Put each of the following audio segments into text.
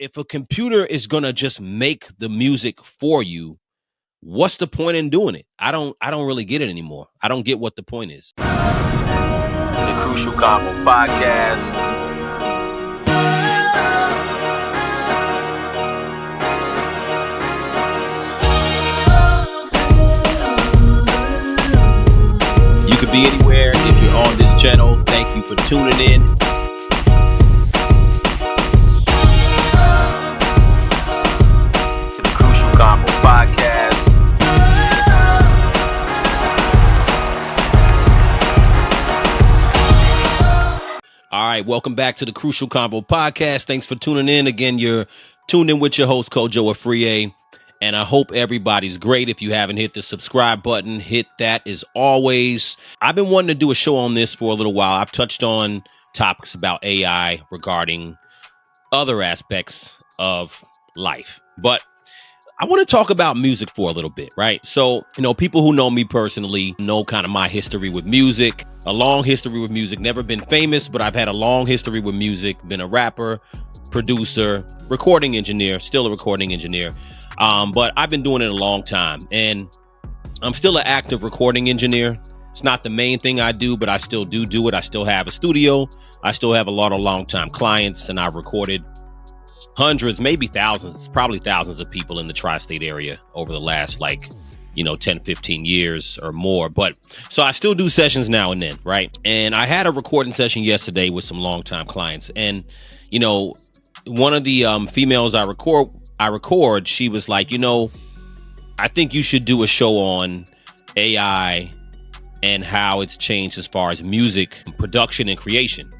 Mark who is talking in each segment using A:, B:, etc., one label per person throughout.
A: if a computer is gonna just make the music for you, what's the point in doing it? I don't really get it anymore. I don't get what the point is.
B: The Crucial Convo podcast.
A: You could be anywhere if you're on this channel. Thank you for tuning in.
B: To the Crucial Convo podcast.
A: All right, welcome back to the Crucial Convo podcast. Thanks for tuning in. Again, you're tuned in with your host, Kojo Afriye, and I hope everybody's great. If you haven't hit the subscribe button, hit that as always. I've been wanting to do a show on this for a little while. I've touched on topics about AI regarding other aspects of life, but I want to talk about music for a little bit, right? So, people who know me personally know kind of my history with music, a long history with music, never been famous, but I've had a long history with music, been a rapper, producer, recording engineer, still a recording engineer. But I've been doing it a long time, and I'm still an active recording engineer. It's not the main thing I do, but I still do it. I still have a studio. I still have a lot of long-time clients, and I've recorded hundreds, maybe thousands, probably thousands of people in the tri-state area over the last 10, 15 years or more. But so I still do sessions now and then, right? And I had a recording session yesterday with some longtime clients. And, one of the females I record, she was like, I think you should do a show on AI and how it's changed as far as music production and creation.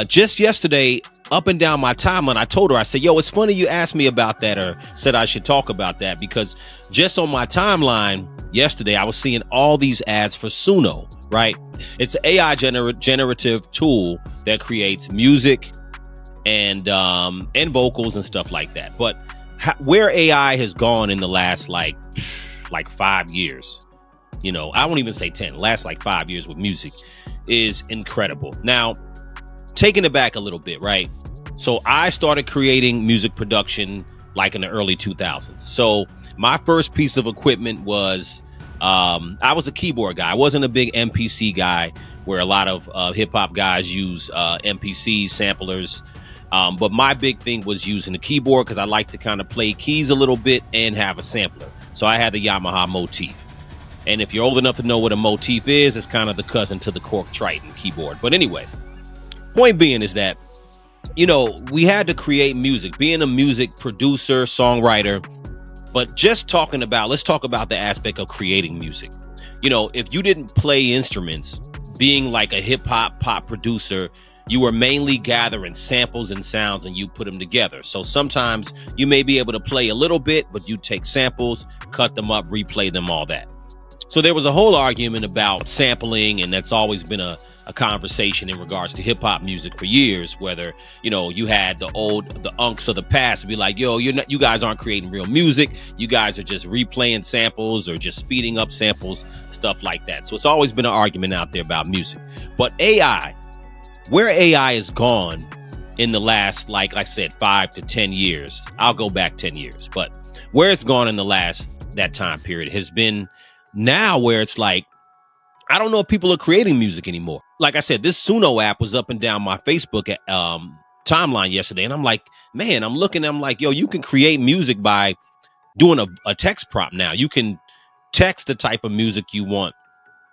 A: Just yesterday, up and down my timeline, I told her, I said, yo, it's funny you asked me about that or said I should talk about that, because just on my timeline yesterday, I was seeing all these ads for Suno, right? It's an AI generative tool that creates music and vocals and stuff like that. But where AI has gone in the last like 5 years, I won't even say 10, last 5 years with music is incredible. Now, taking it back a little bit, right? So I started creating music production in the early 2000s. So my first piece of equipment was, I was a keyboard guy. I wasn't a big MPC guy where a lot of hip hop guys use MPC samplers. But my big thing was using the keyboard because I like to kind of play keys a little bit and have a sampler. So I had the Yamaha Motif. And if you're old enough to know what a motif is, it's kind of the cousin to the Korg Triton keyboard. But anyway, point being is that, we had to create music, being a music producer, songwriter, but let's talk about the aspect of creating music. If you didn't play instruments, being like a hip hop pop producer, you were mainly gathering samples and sounds and you put them together. So sometimes you may be able to play a little bit, but you take samples, cut them up, replay them, all that. So there was a whole argument about sampling, and that's always been a conversation in regards to hip hop music for years, whether, you had the unks of the past be like, yo, you guys aren't creating real music. You guys are just replaying samples or just speeding up samples, stuff like that. So it's always been an argument out there about music. But AI, where AI has gone in the last, like I said, 5 to 10 years, I'll go back 10 years, but where it's gone in that time period has been now where it's like, I don't know if people are creating music anymore. Like I said, this Suno app was up and down my Facebook timeline yesterday. And I'm like, man, I'm like, yo, you can create music by doing a text prompt now. You can text the type of music you want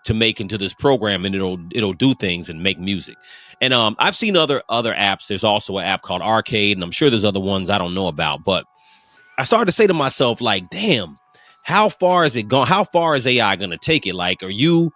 A: to make into this program, and it'll do things and make music. And I've seen other apps. There's also an app called Arcade, and I'm sure there's other ones I don't know about. But I started to say to myself, like, damn, how far is it gone? How far is AI going to take it? Like, are you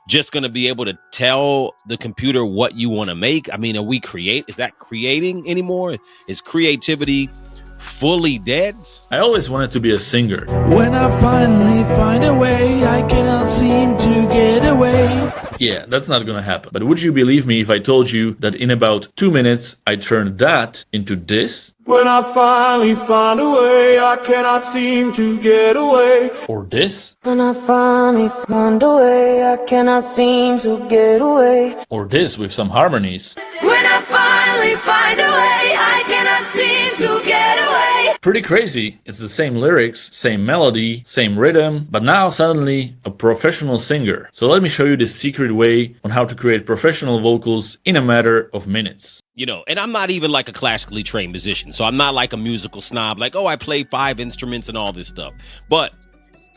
A: just going to be able to tell the computer what you want to make? I mean, is that creating anymore? Is creativity fully dead?
C: I always wanted to be a singer.
D: When I finally find a way, I cannot seem to get away.
C: Yeah, that's not gonna happen. But would you believe me if I told you that in about 2 minutes, I turned that into this?
D: When I finally find a way, I cannot seem to get away.
C: Or this?
E: When I finally find a way, I cannot seem to get away.
C: Or this with some harmonies.
E: When I finally find a way, I cannot seem to get away.
C: Pretty crazy. It's the same lyrics, same melody, same rhythm, but now suddenly a professional singer. So let me show you the secret way on how to create professional vocals in a matter of minutes.
A: You know, and I'm not even like a classically trained musician, so I'm not like a musical snob, like, oh, I play 5 instruments and all this stuff. But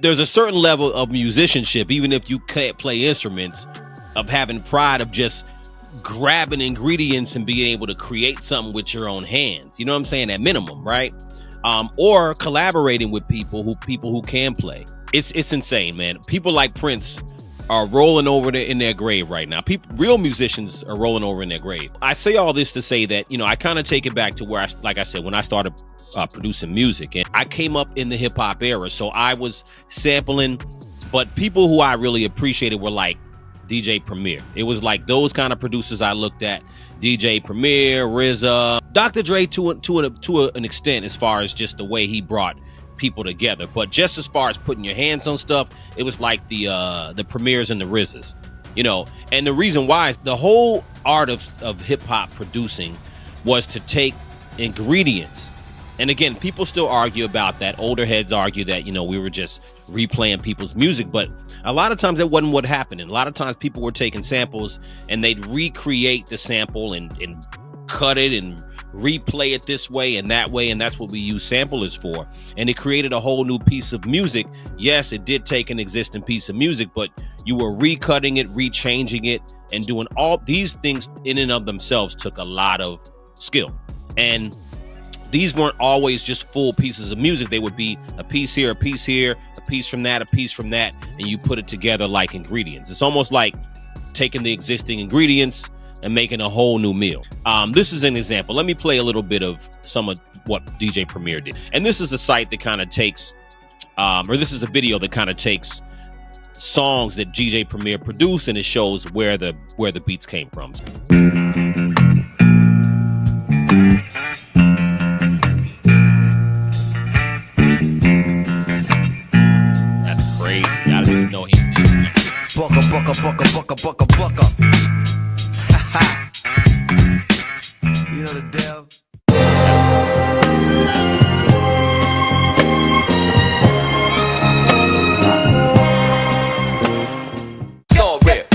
A: there's a certain level of musicianship, even if you can't play instruments, of having pride of just grabbing ingredients and being able to create something with your own hands. You know what I'm saying? At minimum, right? Or collaborating with people who can play. It's insane, man. People like Prince are rolling over in their grave right now. Real musicians are rolling over in their grave. I say all this to say that, you know, I kind of take it back to where like I said, when I started producing music, and I came up in the hip hop era, so I was sampling, but people who I really appreciated were like DJ Premier. It was like those kind of producers I looked at. DJ Premier, RZA, Dr. Dre to an extent, as far as just the way he brought people together. But just as far as putting your hands on stuff, it was like the Premiers and the RZAs, you know. And the reason why is the whole art of hip hop producing was to take ingredients. And again, people still argue about that. Older heads argue that, you know, we were just replaying people's music, but a lot of times that wasn't what happened. And a lot of times people were taking samples and they'd recreate the sample and cut it and replay it this way and that way. And that's what we use samplers for. And it created a whole new piece of music. Yes, it did take an existing piece of music, but you were recutting it, rechanging it, and doing all these things in and of themselves took a lot of skill. And these weren't always just full pieces of music. They would be a piece here, a piece here, a piece from that, a piece from that, and you put it together like ingredients. It's almost like taking the existing ingredients and making a whole new meal. This is an example. Let me play a little bit of some of what DJ Premier did. And this is a site that kind of takes, or this is a video that kind of takes songs that DJ Premier produced, and it shows where the beats came from.
D: Bucka. You know the deal.
B: Go rip.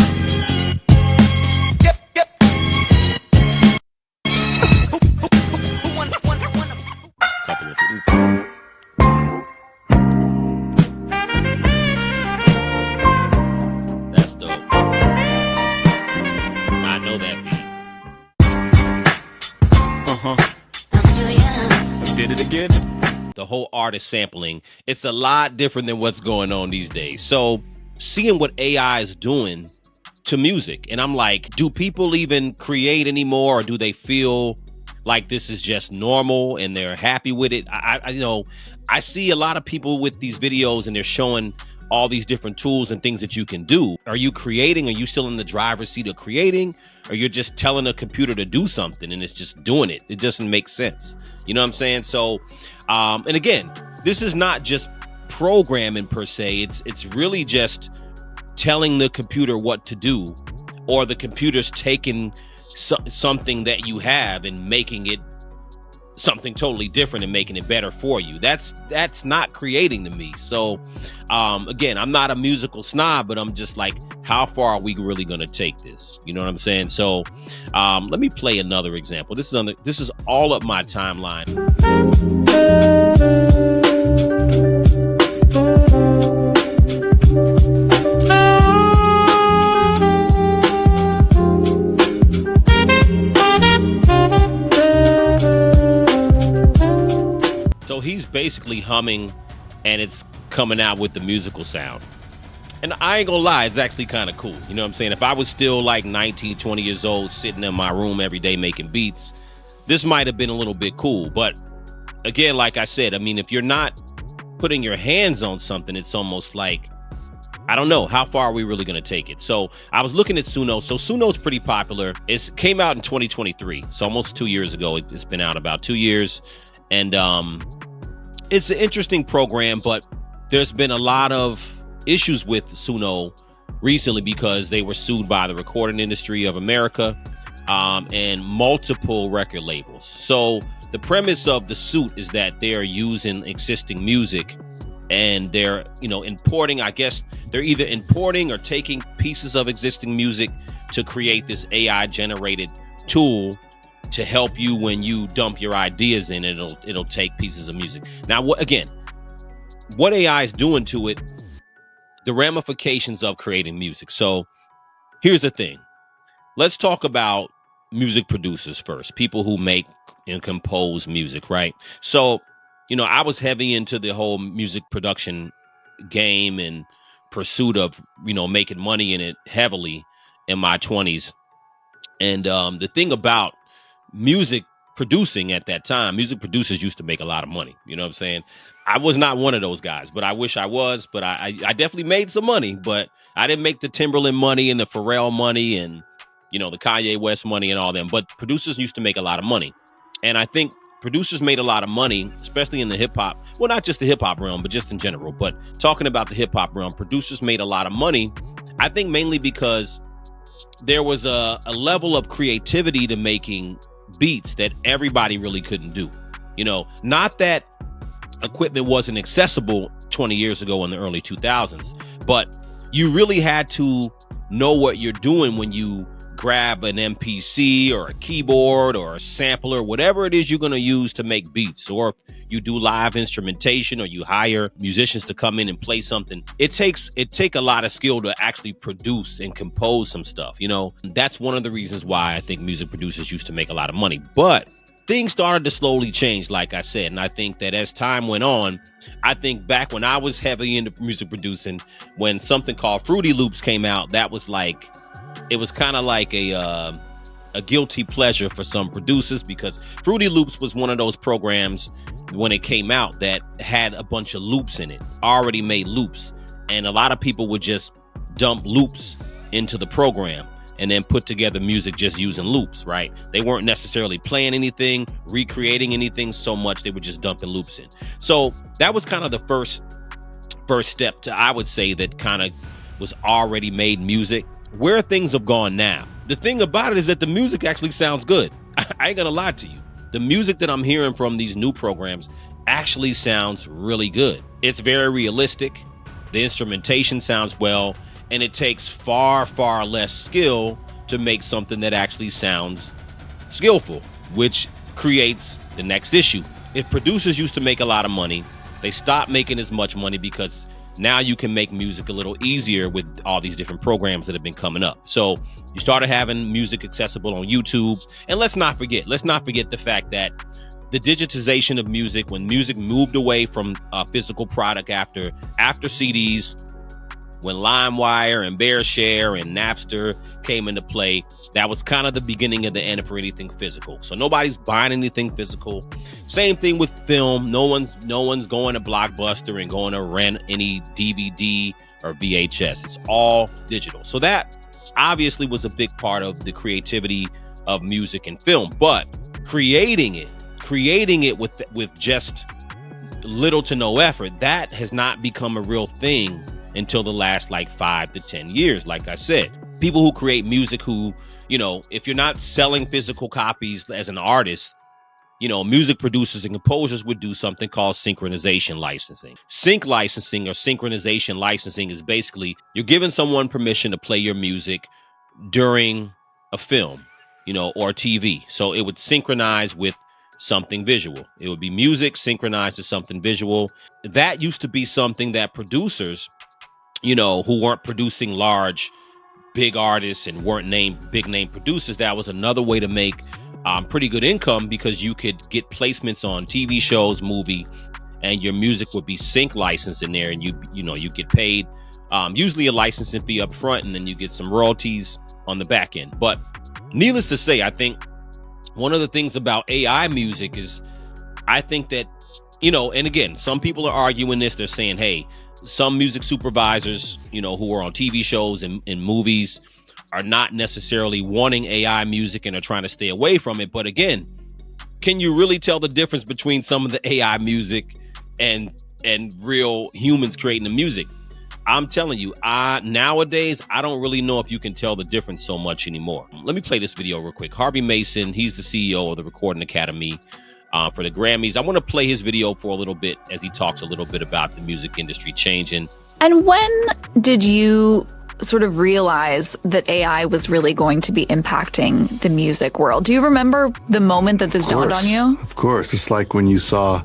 A: That's dope. I know that beat.
B: Did it again.
A: The whole artist sampling, it's a lot different than what's going on these days. So seeing what AI is doing to music, and I'm like, do people even create anymore, or do they feel like this is just normal and they're happy with it? I you know, I see a lot of people with these videos and they're showing all these different tools and things that you can do. Are you creating? Are you still in the driver's seat of creating? Or you're just telling a computer to do something and it's just doing it? It doesn't make sense. You know what I'm saying? So, and again, this is not just programming per se. It's really just telling the computer what to do, or the computer's taking something that you have and making it something totally different and making it better for you. That's not creating to me. So again, I'm not a musical snob, but I'm just like, how far are we really going to take this? You know what I'm saying? So let me play another example. This is all up my timeline. So he's basically humming and it's coming out with the musical sound. And I ain't gonna lie, it's actually kind of cool. You know what I'm saying? If I was still like 19, 20 years old, sitting in my room every day making beats, this might have been a little bit cool. But again, like I said, I mean, if you're not putting your hands on something, it's almost like, I don't know, how far are we really gonna take it? So I was looking at Suno. So Suno's pretty popular. It came out in 2023, so almost 2 years ago. It's been out about 2 years. And it's an interesting program, but there's been a lot of issues with Suno recently because they were sued by the Recording Industry of America and multiple record labels. So The premise of the suit is that they are using existing music and they're, importing, I guess they're either importing or taking pieces of existing music to create this AI generated tool to help you when you dump your ideas in. It'll take pieces of music. Now, what AI is doing to it, the ramifications of creating music. So here's the thing. Let's talk about music producers first, people who make and compose music, right? So, I was heavy into the whole music production game and pursuit of, making money in it heavily in my 20s. And the thing about music producing at that time, music producers used to make a lot of money. You know what I'm saying? I was not one of those guys, but I wish I was. But I definitely made some money, but I didn't make the Timberland money and the Pharrell money and, the Kanye West money and all them. But producers used to make a lot of money. And I think producers made a lot of money, especially in the hip hop. Well, not just the hip hop realm, but just in general. But talking about the hip hop realm, producers made a lot of money. I think mainly because there was a level of creativity to making beats that everybody really couldn't do. Not that equipment wasn't accessible 20 years ago in the early 2000s, but you really had to know what you're doing when you grab an MPC or a keyboard or a sampler, whatever it is you're going to use to make beats. Or if you do live instrumentation or you hire musicians to come in and play something, it takes a lot of skill to actually produce and compose some stuff. That's one of the reasons why I think music producers used to make a lot of money. But things started to slowly change, like I said. And I think that as time went on, I think back when I was heavy into music producing, when something called Fruity Loops came out, it was kind of like a guilty pleasure for some producers, because Fruity Loops was one of those programs when it came out that had a bunch of loops in it, already made loops. And a lot of people would just dump loops into the program and then put together music just using loops, right? They weren't necessarily playing anything, recreating anything so much. They were just dumping loops in. So that was kind of the first step to, I would say, that kind of was already made music. Where things have gone now, the thing about it is that the music actually sounds good. I ain't gonna lie to you. The music that I'm hearing from these new programs actually sounds really good. It's very realistic. The instrumentation sounds well, and it takes far, far less skill to make something that actually sounds skillful, which creates the next issue. If producers used to make a lot of money, they stopped making as much money because now you can make music a little easier with all these different programs that have been coming up. So you started having music accessible on YouTube. And let's not forget the fact that the digitization of music, when music moved away from a physical product after CDs, when LimeWire and BearShare and Napster came into play, that was kind of the beginning of the end for anything physical. So nobody's buying anything physical. Same thing with film. No one's going to Blockbuster and going to rent any DVD or VHS. It's all digital. So that obviously was a big part of the creativity of music and film. But creating it with just little to no effort, that has not become a real thing until the last 5 to 10 years. Like I said, people who create music who, if you're not selling physical copies as an artist, music producers and composers would do something called synchronization licensing. Sync licensing or synchronization licensing is basically you're giving someone permission to play your music during a film, or TV. So it would synchronize with something visual. It would be music synchronized to something visual. That used to be something that producers, who weren't producing large, big artists and weren't big name producers, that was another way to make pretty good income, because you could get placements on TV shows, movie, and your music would be sync licensed in there, and you get paid usually a licensing fee up front, and then you get some royalties on the back end. But needless to say, I think one of the things about AI music is, I think that, and again, some people are arguing this. They're saying, hey, some music supervisors, who are on TV shows and movies, are not necessarily wanting AI music and are trying to stay away from it. But again, can you really tell the difference between some of the AI music and real humans creating the music? I'm telling you, nowadays, I don't really know if you can tell the difference so much anymore. Let me play this video real quick. Harvey Mason, he's the CEO of the Recording Academy. for the Grammys. I want to play his video for a little bit as he talks a little bit about the music industry changing.
F: And when did you sort of realize that AI was really going to be impacting the music world? Do you remember the moment that this dawned on you?
G: Of course. It's like when you saw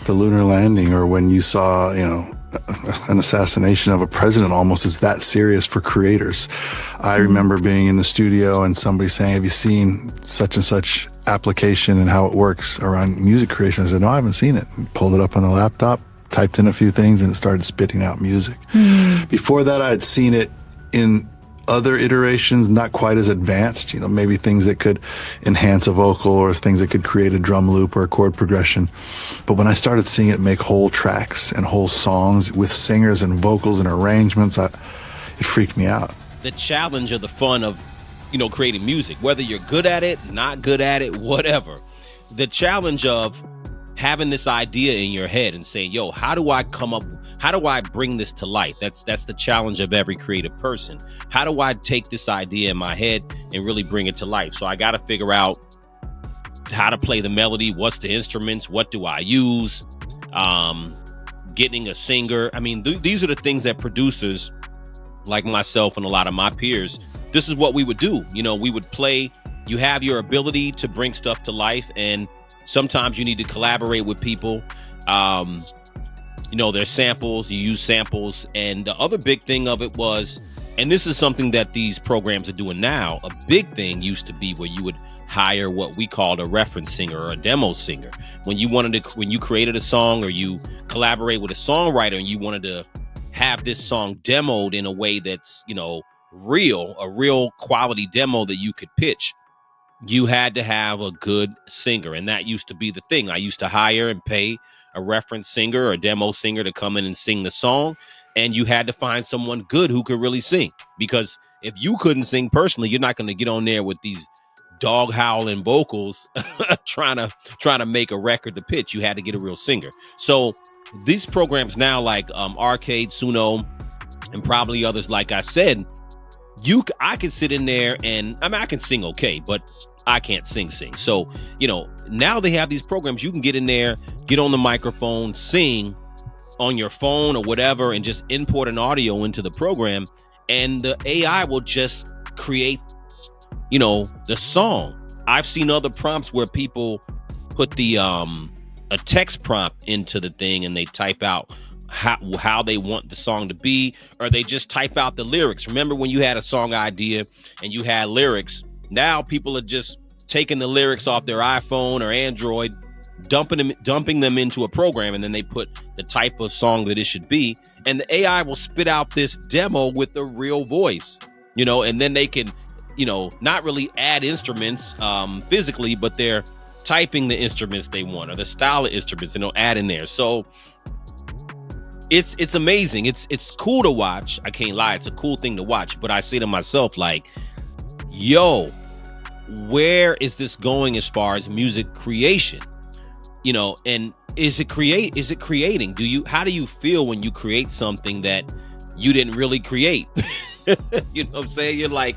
G: the lunar landing, or when you saw, an assassination of a president. Almost, it's that serious for creators. I remember being in the studio and somebody saying, have you seen such and such application and how it works around music creation? I said, no, I haven't seen it. And pulled it up on the laptop, typed in a few things, and it started spitting out music. Before that, I had seen it in other iterations, not quite as advanced, maybe things that could enhance a vocal, or things that could create a drum loop or a chord progression. But when I started seeing it make whole tracks and whole songs with singers and vocals and arrangements, it freaked me out.
A: The challenge or the fun of, creating music, whether you're good at it, not good at it, whatever. The challenge of having this idea in your head and saying, yo, how do I bring this to life? That's the challenge of every creative person. How do I take this idea in my head and really bring it to life? So I got to figure out how to play the melody. What's the instruments? What do I use? Getting a singer. I mean, these are the things that producers like myself and a lot of my peers, this is what we would do. We would play. You have your ability to bring stuff to life, and sometimes you need to collaborate with people. There's samples, you use samples. And the other big thing of it was, and this is something that these programs are doing now, a big thing used to be where you would hire what we called a reference singer or a demo singer. When you created a song, or you collaborate with a songwriter and you wanted to have this song demoed in a way that's, a real quality demo that you could pitch, you had to have a good singer. And that used to be the thing. I used to hire and pay a reference singer or a demo singer to come in and sing the song. And you had to find someone good who could really sing, because if you couldn't sing personally, you're not going to get on there with these dog howling vocals trying to make a record to pitch. You had to get a real singer. So these programs now, like Arcade, Suno, and probably others, like I said, I can sit in there and I can sing okay, but I can't sing. So, now they have these programs. You can get in there, get on the microphone, sing on your phone or whatever, and just import an audio into the program, and the AI will just create, the song. I've seen other prompts where people put the a text prompt into the thing, and they type out how they want the song to be, or they just type out the lyrics. Remember when you had a song idea and you had lyrics? Now people are just taking the lyrics off their iPhone or Android, dumping them into a program, and then they put the type of song that it should be, and the AI will spit out this demo with the real voice, and then they can, not really add instruments physically, but they're typing the instruments they want, or the style of instruments, and they'll add in there. So it's amazing. It's cool to watch. I can't lie. It's a cool thing to watch. But I say to myself, like, yo, where is this going as far as music creation? And is it creating? How do you feel when you create something that you didn't really create? You know what I'm saying? You're like,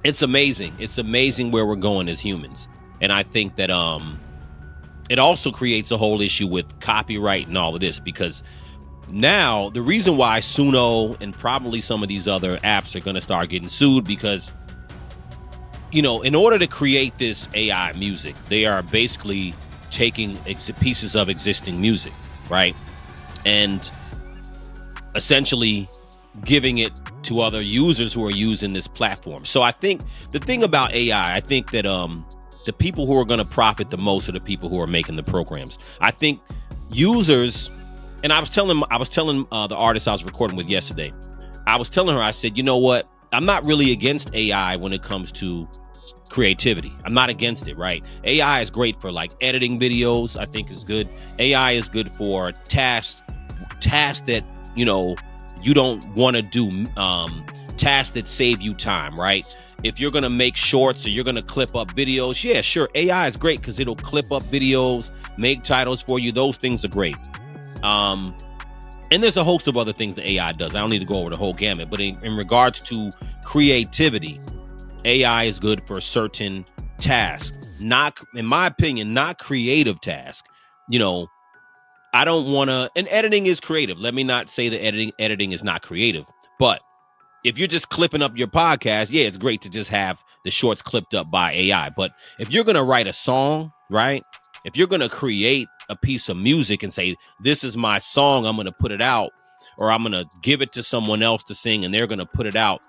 A: it's amazing. It's amazing where we're going as humans. And I think that it also creates a whole issue with copyright and all of this, because now the reason why Suno and probably some of these other apps are going to start getting sued, because in order to create this AI music, they are basically taking pieces of existing music, right, and essentially giving it to other users who are using this platform. So I think the thing about AI, I think that the people who are going to profit the most are the people who are making the programs. I think users, and I was telling the artist I was recording with yesterday, I was telling her, I said, you know what? I'm not really against AI when it comes to creativity. I'm not against it, right? AI is great for like editing videos. I think is good. AI is good for tasks that, you don't want to do, tasks that save you time, right? If you're going to make shorts or you're going to clip up videos, yeah, sure. AI is great because it'll clip up videos, make titles for you. Those things are great. And there's a host of other things that AI does. I don't need to go over the whole gamut, but in regards to creativity, AI is good for certain task, not, in my opinion, not creative task. You know, I don't want to, and editing is creative. Let me not say that editing is not creative, but if you're just clipping up your podcast, yeah, it's great to just have the shorts clipped up by AI. But if you're going to write a song, right? If you're going to create a piece of music and say, this is my song, I'm going to put it out, or I'm going to give it to someone else to sing and they're going to put it out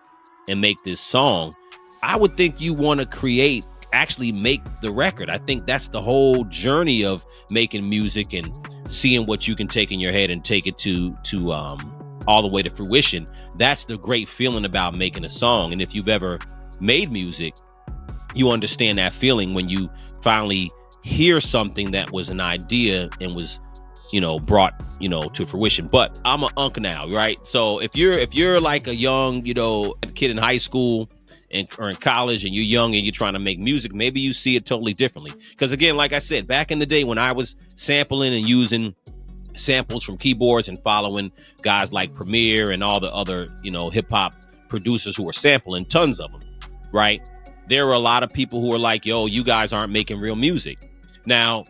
A: and make this song, I would think you want to actually make the record. I think that's the whole journey of making music and seeing what you can take in your head and take it to all the way to fruition. That's the great feeling about making a song. And if you've ever made music, you understand that feeling when you finally hear something that was an idea and was, brought, to fruition. But I'm an unk now, right? So if you're like a young, kid in high school or in college, and you're young and you're trying to make music, maybe you see it totally differently. Because again, like I said, back in the day when I was sampling and using samples from keyboards and following guys like Premier and all the other, hip hop producers who were sampling tons of them, right? There were a lot of people who were like, yo, you guys aren't making real music. Now,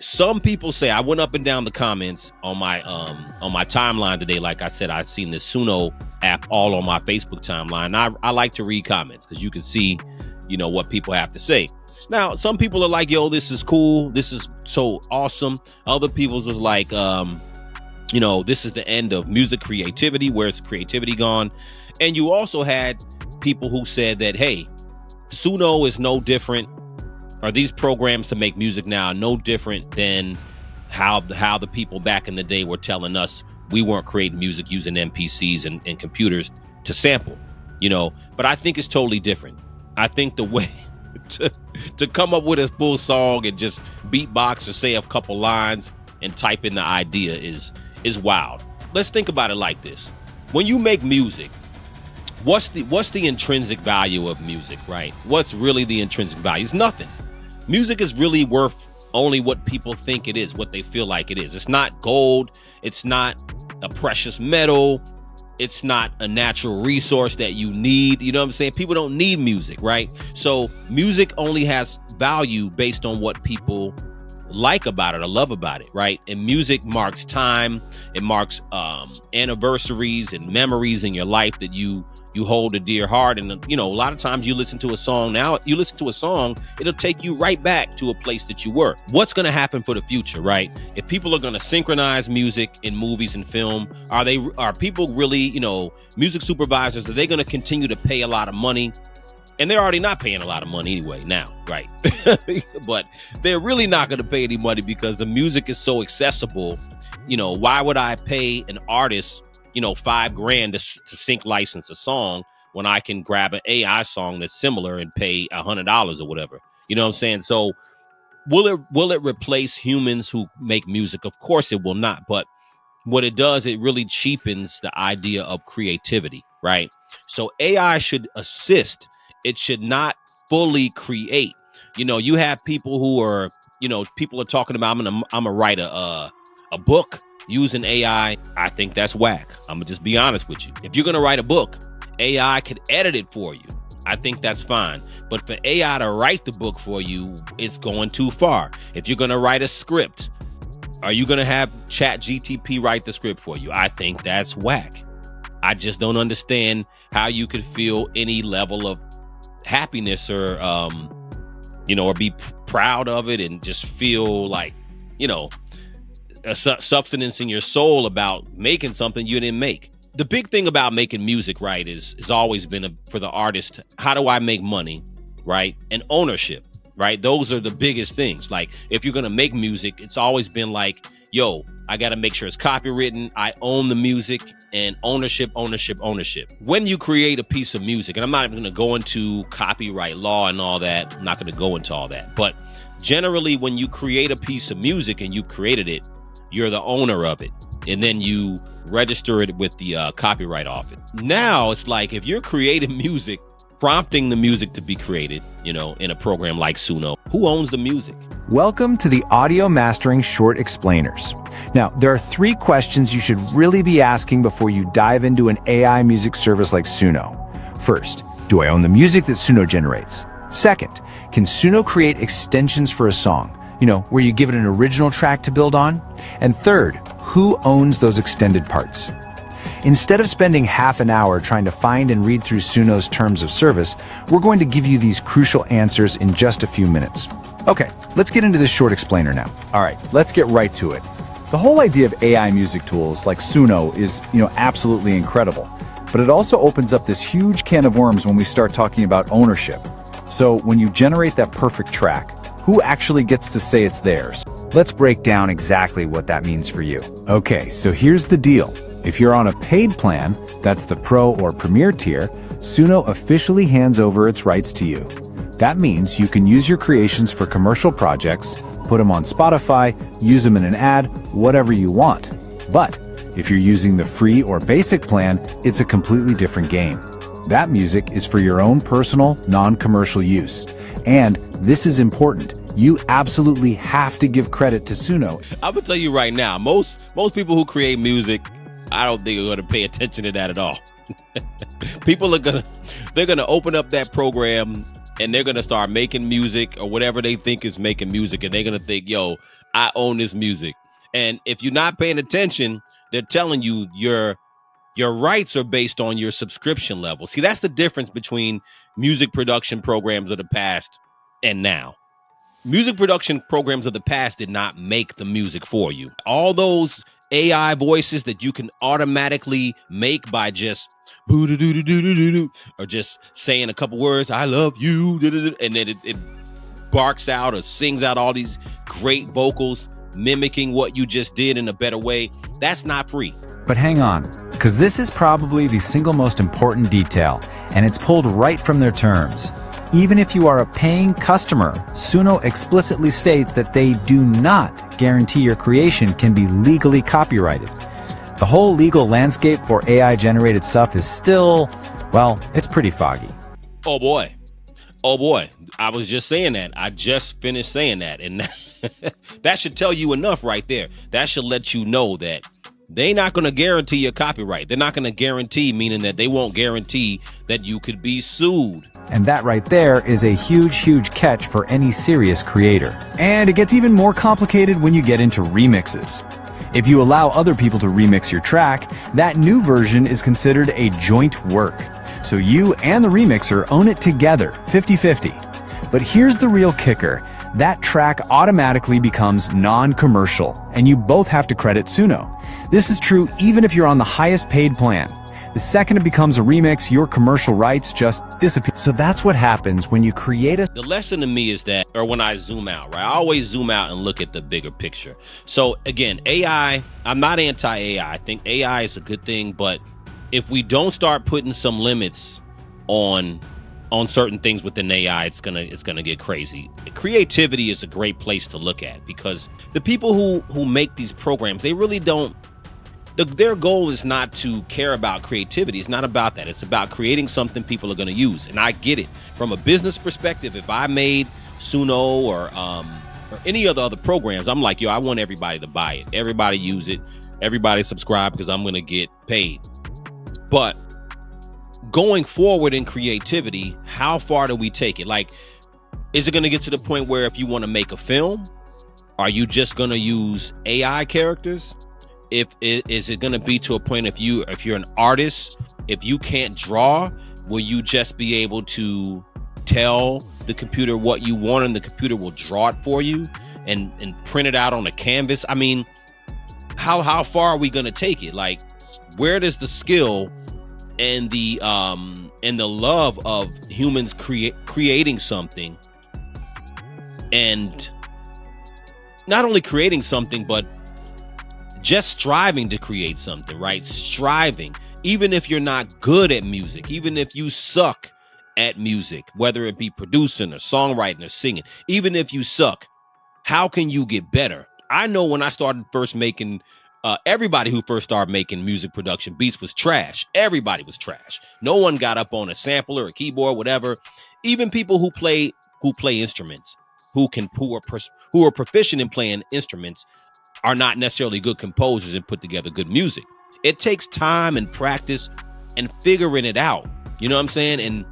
A: some people say, I went up and down the comments on my timeline today. Like I said, I've seen this Suno app all on my Facebook timeline. I like to read comments because you can see, what people have to say. Now, some people are like, yo, this is cool. This is so awesome. Other people was like, this is the end of music creativity. Where's the creativity gone? And you also had people who said that, hey, Suno is no different, or these programs to make music now are no different than how the people back in the day were telling us we weren't creating music using MPCs and computers to sample, But I think it's totally different. I think the way to come up with a full song and just beatbox or say a couple lines and type in the idea is wild. Let's think about it like this. When you make music, what's the intrinsic value of music, right? What's really the intrinsic value? It's nothing. Music is really worth only what people think it is, what they feel like it is. It's not gold. It's not a precious metal. It's not a natural resource that you need. You know what I'm saying? People don't need music, right? So music only has value based on what people like about it or love about it, right? And music marks time. It marks anniversaries and memories in your life that you hold a dear heart. And a lot of times you listen to a song, it'll take you right back to a place that you were. What's going to happen for the future, right? If people are going to synchronize music in movies and film, are people really, music supervisors, are they going to continue to pay a lot of money? And they're already not paying a lot of money anyway now, right? But they're really not going to pay any money because the music is so accessible. Why would I pay an artist, $5,000 to sync license a song when I can grab an AI song that's similar and pay $100 or whatever? You know what I'm saying? So will it replace humans who make music? Of course it will not. But what it does, it really cheapens the idea of creativity, right? So AI should assist. It should not fully create. You have people who are, people are talking about, I'm gonna write a book using AI. I think that's whack. I'm gonna just be honest with you. If you're gonna write a book, AI could edit it for you. I think that's fine. But for AI to write the book for you, it's going too far. If you're gonna write a script, are you going to have ChatGPT write the script for you? I think that's whack. I just don't understand how you could feel any level of happiness or, or be proud of it and just feel like, a substance in your soul about making something you didn't make. The big thing about making music, right, is always been for the artist, how do I make money, right? And ownership. Right? Those are the biggest things. Like if you're going to make music, it's always been like, yo, I got to make sure it's copywritten. I own the music and ownership. When you create a piece of music, and I'm not even going to go into copyright law and all that. I'm not going to go into all that. But generally, when you create a piece of music and you've created it, you're the owner of it. And then you register it with the copyright office. Now it's like if you're creating music, prompting the music to be created, in a program like Suno, who owns the music?
H: Welcome to the Audio Mastering Short Explainers. Now, there are 3 questions you should really be asking before you dive into an AI music service like Suno. First, do I own the music that Suno generates? Second, Can Suno create extensions for a song? You know, where you give it an original track to build on? And third, who owns those extended parts? Instead of spending half an hour trying to find and read through Suno's terms of service, we're going to give you these crucial answers in just a few minutes. Okay, let's get into this short explainer now.
I: All right, let's get right to it. The whole idea of AI music tools like Suno is, absolutely incredible. But it also opens up this huge can of worms when we start talking about ownership. So when you generate that perfect track, who actually gets to say it's theirs?
H: Let's break down exactly what that means for you. Okay, so here's the deal. If you're on a paid plan, that's the Pro or Premier tier, Suno officially hands over its rights to you. That means you can use your creations for commercial projects, put them on Spotify, use them in an ad, whatever you want. But if you're using the free or basic plan, it's a completely different game. That music is for your own personal, non-commercial use. And this is important. You absolutely have to give credit to Suno.
A: I'm gonna tell you right now, most people who create music, I don't think are gonna pay attention to that at all. People they're gonna open up that program and they're gonna start making music or whatever they think is making music, and they're gonna think, yo, I own this music. And if you're not paying attention, they're telling you your rights are based on your subscription level. See, that's the difference between music production programs of the past and now. Music production programs of the past did not make the music for you. All those AI voices that you can automatically make by just or just saying a couple words, I love you, and then it barks out or sings out all these great vocals mimicking what you just did in a better way. That's not free.
H: But hang on, because this is probably the single most important detail, and it's pulled right from their terms. Even if you are a paying customer, Suno explicitly states that they do not guarantee your creation can be legally copyrighted. The whole legal landscape for AI-generated stuff is still, well, it's pretty foggy.
A: Oh boy. I was just saying that. I just finished saying that. And that should tell you enough right there. That should let you know that they're not going to guarantee your copyright. They're not going to guarantee, meaning that they won't guarantee that you could be sued.
H: And that right there is a huge, huge catch for any serious creator. And it gets even more complicated when you get into remixes. If you allow other people to remix your track, that new version is considered a joint work. So you and the remixer own it together, 50-50. But here's the real kicker. That track automatically becomes non-commercial, and you both have to credit Suno. This is true even if you're on the highest paid plan. The second it becomes a remix, your commercial rights just disappear. So that's what happens when you create a...
A: The lesson to me is that, or when I zoom out, right? I always zoom out and look at the bigger picture. So again, AI, I'm not anti-AI. I think AI is a good thing, but if we don't start putting some limits on certain things within AI, it's gonna get crazy. Creativity is a great place to look at, because the people who make these programs, they really don't. Their goal is not to care about creativity. It's not about that. It's about creating something people are going to use. And I get it from a business perspective. If I made Suno or any other programs, I'm like, yo, I want everybody to buy it. Everybody use it. Everybody subscribe, because I'm going to get paid. But going forward in creativity, how far do we take it? Like, is it going to get to the point where if you want to make a film, are you just going to use AI characters? Is it going to be to a point, if you're an artist, if you can't draw, will you just be able to tell the computer what you want and the computer will draw it for you and print it out on a canvas? I mean, how far are we going to take it? Like, where does the skill and the love of humans creating something, and not only creating something, but just striving to create something, right? Striving, even if you're not good at music, even if you suck at music, whether it be producing or songwriting or singing, even if you suck, how can you get better? I know when I started first making, everybody who first started making music production beats was trash. Everybody was trash. No one got up on a sampler or keyboard, whatever. Even people who play instruments, who are proficient in playing instruments, are not necessarily good composers and put together good music. It takes time and practice and figuring it out. You know what I'm saying? And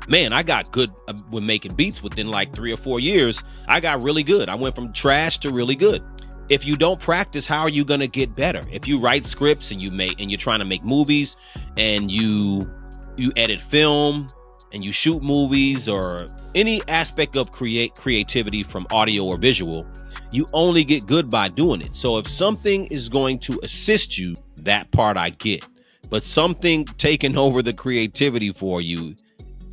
A: man, I got good with making beats within like 3 or 4 years. I got really good. I went from trash to really good. If you don't practice, how are you going to get better? If you write scripts and you're trying to make movies and you edit film and you shoot movies or any aspect of creativity from audio or visual, you only get good by doing it. So if something is going to assist you, that part I get. But something taking over the creativity for you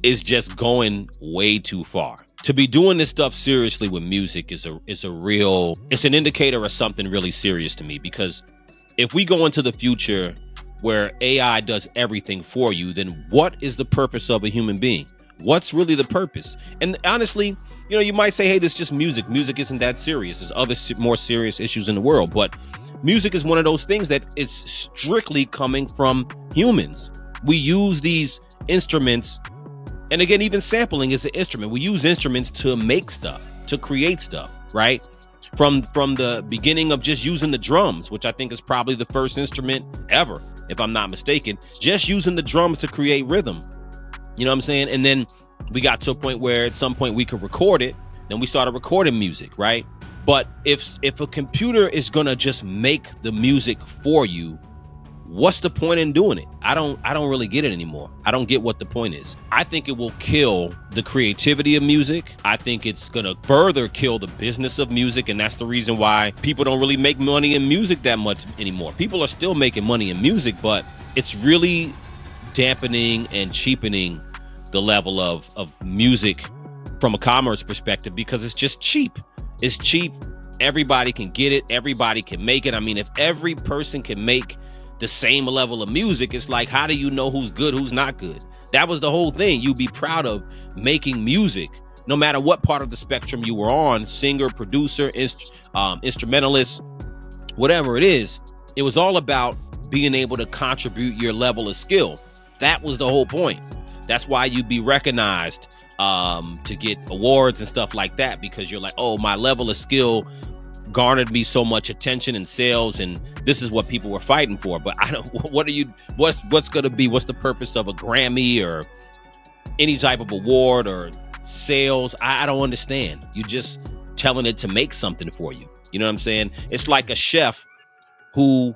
A: is just going way too far. To be doing this stuff seriously with music is it's an indicator of something really serious to me, because if we go into the future where AI does everything for you, then what is the purpose of a human being? What's really the purpose? And honestly, you might say, hey, this is just music. Music isn't that serious. There's other more serious issues in the world, but music is one of those things that is strictly coming from humans. We use these instruments. And again, even sampling is an instrument. We use instruments to make stuff, to create stuff, right? From the beginning of just using the drums, which I think is probably the first instrument ever, if I'm not mistaken, just using the drums to create rhythm. You know what I'm saying? And then we got to a point where at some point we could record it. Then we started recording music, right? But if a computer is gonna just make the music for you, what's the point in doing it? I don't really get it anymore. I don't get what the point is. I think it will kill the creativity of music. I think it's gonna further kill the business of music, and that's the reason why people don't really make money in music that much anymore. People are still making money in music, but it's really dampening and cheapening the level of music from a commerce perspective, because it's just cheap. It's cheap. Everybody can get it. Everybody can make it. I mean, if every person can make the same level of music, it's like, how do you know who's good, who's not good? That was the whole thing. You'd be proud of making music, no matter what part of the spectrum you were on, singer, producer, instrumentalist, whatever it is. It was all about being able to contribute your level of skill. That was the whole point. That's why you'd be recognized to get awards and stuff like that, because you're like, oh, my level of skill garnered me so much attention and sales, and this is what people were fighting for. But I don't, what's going to be, what's the purpose of a Grammy or any type of award or sales? I don't understand. You're just telling it to make something for you. You know what I'm saying? It's like a chef who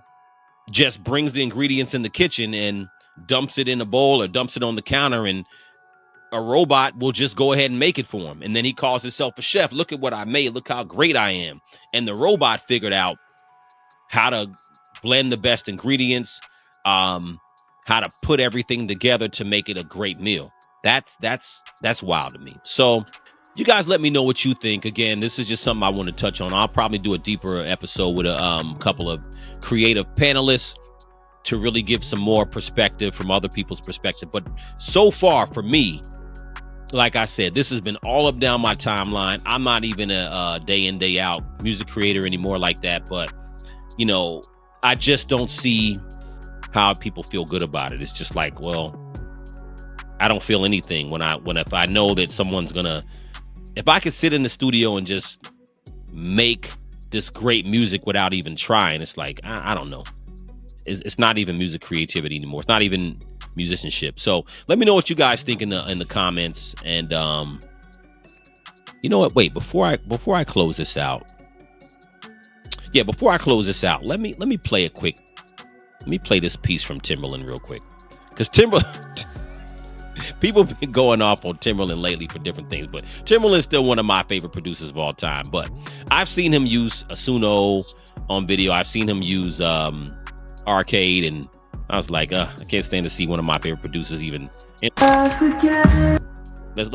A: just brings the ingredients in the kitchen and dumps it in a bowl or dumps it on the counter, and a robot will just go ahead and make it for him. And then he calls himself a chef. Look at what I made. Look how great I am. And the robot figured out how to blend the best ingredients, how to put everything together to make it a great meal. That's wild to me. So you guys let me know what you think. Again, this is just something I want to touch on. I'll probably do a deeper episode with a couple of creative panelists to really give some more perspective from other people's perspective. But so far for me, like I said, this has been all up down my timeline. I'm not even a day in, day out music creator anymore like that. But, I just don't see how people feel good about it. It's just like, well, I don't feel anything if I know that someone's if I could sit in the studio and just make this great music without even trying, it's like, I don't know. It's not even music creativity anymore. It's not even musicianship. So let me know what you guys think in the comments. And you know what? Wait, before I close this out. Yeah, before I close this out, let me play this piece from Timberland real quick. Because people have been going off on Timberland lately for different things, but Timberland's still one of my favorite producers of all time. But I've seen him use Suno on video. I've seen him use Arcade, and I was like, I can't stand to see one of my favorite producers even. Let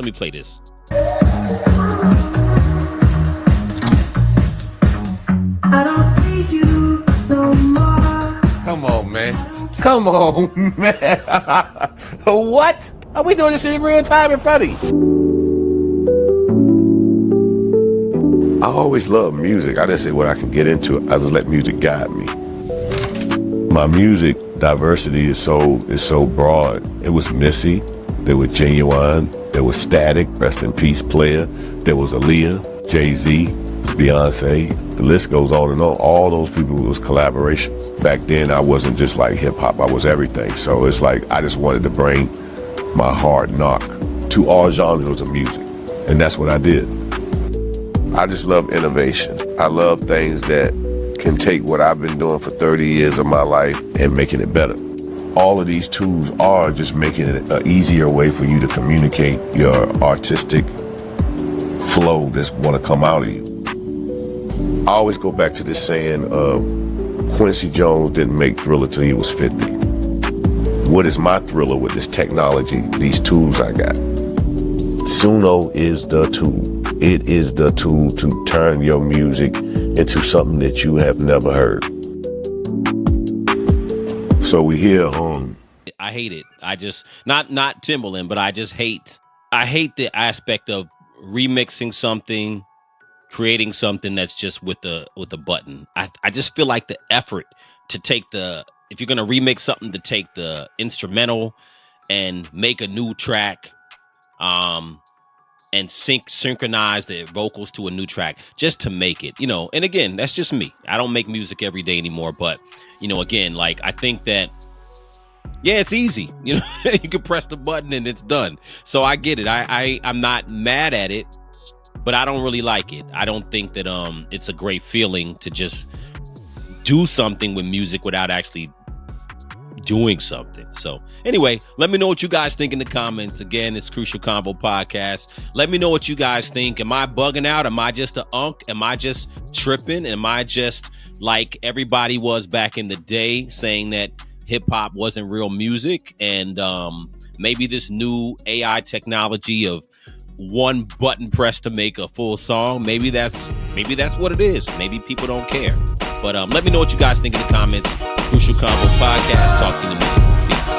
A: me play this.
D: I don't see you no more.
B: Come on, man. Come on, man. What? Are we doing this in real time in front of you?
J: I always loved music. I didn't say what I can get into it. I just let music guide me. My music diversity is so broad. It was Missy, there was Genuine, there was Static, rest in peace, Player, there was Aaliyah, Jay-Z, Beyonce. The list goes on and on. All those people was collaborations. Back then I wasn't just like hip hop, I was everything. So it's like I just wanted to bring my hard knock to all genres of music. And that's what I did. I just love innovation. I love things that can take what I've been doing for 30 years of my life and making it better. All of these tools are just making it an easier way for you to communicate your artistic flow that's want to come out of you. I always go back to this saying of Quincy Jones didn't make Thriller till he was 50. What is my Thriller with this technology, these tools I got? Suno is the tool. It is the tool to turn your music into something that you have never heard. So we here
A: I hate it. I just not Timbaland, but I hate the aspect of remixing something, creating something that's just with a button. I just feel like the effort to take if you're gonna remix something, to take the instrumental and make a new track, and synchronize the vocals to a new track just to make it, and again, that's just me. I don't make music every day anymore, but again, like, I think that, yeah, it's easy. You can press the button and it's done. So I get it. I'm not mad at it, but I don't really like it. I don't think that it's a great feeling to just do something with music without actually doing something. So anyway, let me know what you guys think in the comments. Again, it's Crucial Convo Podcast. Let me know what you guys think. Am I bugging out? Am I just a unk? Am I just tripping? Am I just like everybody was back in the day, saying that hip hop wasn't real music? And maybe this new AI technology of one button press to make a full song, maybe that's what it is. Maybe people don't care. But let me know what you guys think in the comments. Crucial Convo Podcast. Talk to you in a minute. Peace.